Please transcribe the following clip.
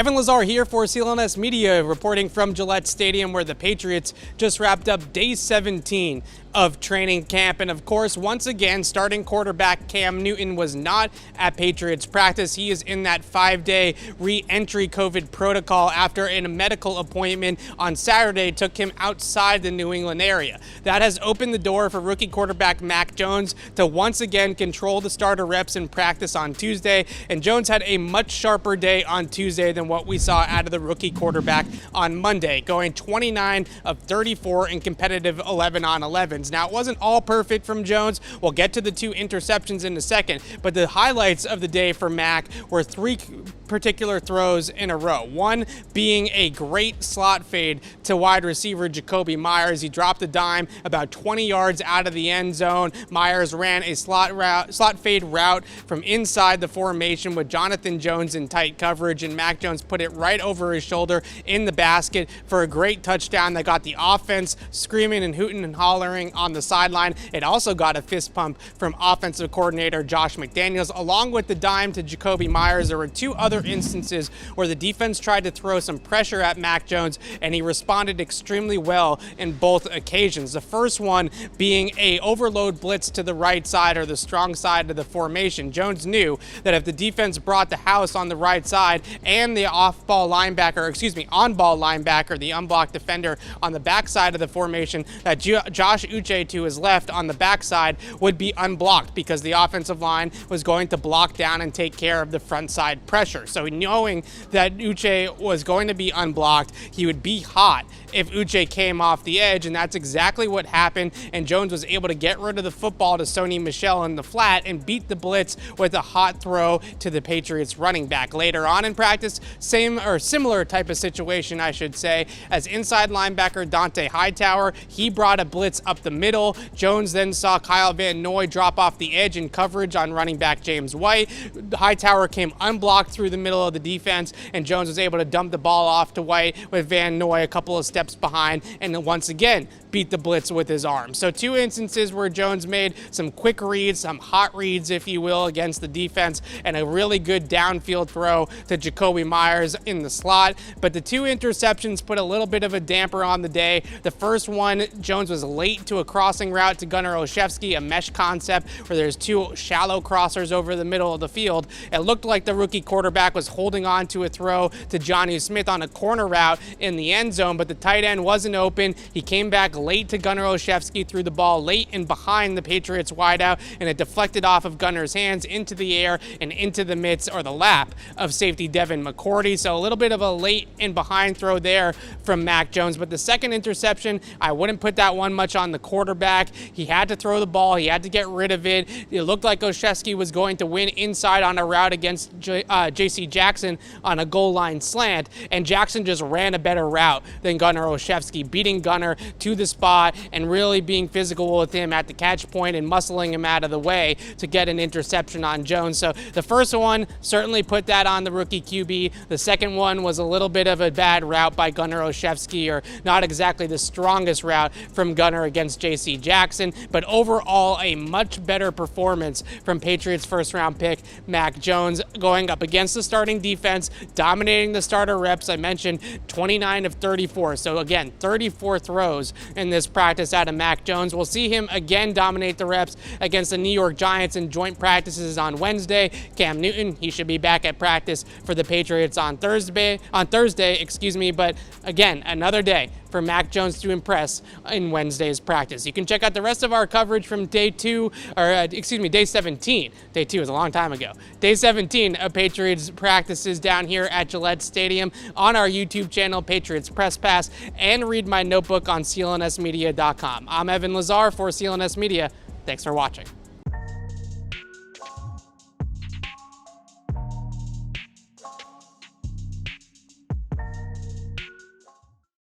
Evan Lazar here for CLNS Media, reporting from Gillette Stadium, where the Patriots just wrapped up day 17 of training camp. And of course, once again, starting quarterback Cam Newton was not at Patriots practice. He is in that 5-day re-entry COVID protocol after a medical appointment on Saturday took him outside the New England area. That has opened the door for rookie quarterback Mac Jones to once again control the starter reps in practice on Tuesday. And Jones had a much sharper day on Tuesday than what we saw out of the rookie quarterback on Monday, going 29 of 34 in competitive 11-on-11s. Now, it wasn't all perfect from Jones. We'll get to the 2 interceptions in a second, but the highlights of the day for Mac were 3 particular throws in a row. One being a great slot fade to wide receiver Jakobi Meyers. He dropped a dime about 20 yards out of the end zone. Meyers ran a slot fade route from inside the formation with Jonathan Jones in tight coverage, and Mac Jones put it right over his shoulder in the basket for a great touchdown that got the offense screaming and hooting and hollering on the sideline. It also got a fist pump from offensive coordinator Josh McDaniels. Along with the dime to Jakobi Meyers, there were 2 other instances where the defense tried to throw some pressure at Mac Jones, and he responded extremely well in both occasions. The first one being a overload blitz to the right side, or the strong side of the formation. Jones knew that if the defense brought the house on the right side and the on-ball linebacker, the unblocked defender on the backside of the formation, that Josh Uche to his left on the backside would be unblocked, because the offensive line was going to block down and take care of the front side pressure. So knowing that Uche was going to be unblocked, he would be hot if Uche came off the edge, and that's exactly what happened. And Jones was able to get rid of the football to Sony Michel in the flat and beat the blitz with a hot throw to the Patriots running back. Later on in practice, similar type of situation, I should say, as inside linebacker Dante Hightower, he brought a blitz up the middle. Jones then saw Kyle Van Noy drop off the edge in coverage on running back James White. Hightower came unblocked through the middle of the defense, and Jones was able to dump the ball off to White with Van Noy a couple of steps behind, and then once again beat the blitz with his arm. So 2 instances where Jones made some quick reads, some hot reads, if you will, against the defense, and a really good downfield throw to Jakobi Meyers in the slot. But the 2 interceptions put a little bit of a damper on the day. The first one, Jones was late to a crossing route to Gunnar Olszewski, a mesh concept where there's 2 shallow crossers over the middle of the field. It looked like the rookie quarterback was holding on to a throw to Johnny Smith on a corner route in the end zone, but the tight end wasn't open. He came back late to Gunnar Olszewski, threw the ball late and behind the Patriots wideout, and it deflected off of Gunnar's hands into the air and into the midst, or the lap, of safety Devin McCourty. So a little bit of a late and behind throw there from Mac Jones. But the second interception, I wouldn't put that one much on the quarterback. He had to throw the ball. He had to get rid of it. It looked like Olszewski was going to win inside on a route against J.C. Jackson on a goal line slant, and Jackson just ran a better route than Gunnar Olszewski, beating Gunnar to the spot and really being physical with him at the catch point and muscling him out of the way to get an interception on Jones. So the first one certainly put that on the rookie QB. The second one was a little bit of a bad route by Gunnar Olszewski, or not exactly the strongest route from Gunnar against J.C. Jackson, but overall a much better performance from Patriots first-round pick Mac Jones, going up against the starting defense, dominating the starter reps. I mentioned 29 of 34. So again, 34 throws in this practice out of Mac Jones. We'll see him again dominate the reps against the New York Giants in joint practices on Wednesday. Cam Newton, he should be back at practice for the Patriots on Thursday, but again, another day for Mac Jones to impress in Wednesday's practice. You can check out the rest of our coverage from day 17. Day 2 is a long time ago. Day 17 of Patriots practices down here at Gillette Stadium on our YouTube channel, Patriots Press Pass, and read my notebook on CLNSmedia.com. I'm Evan Lazar for CLNS Media. Thanks for watching.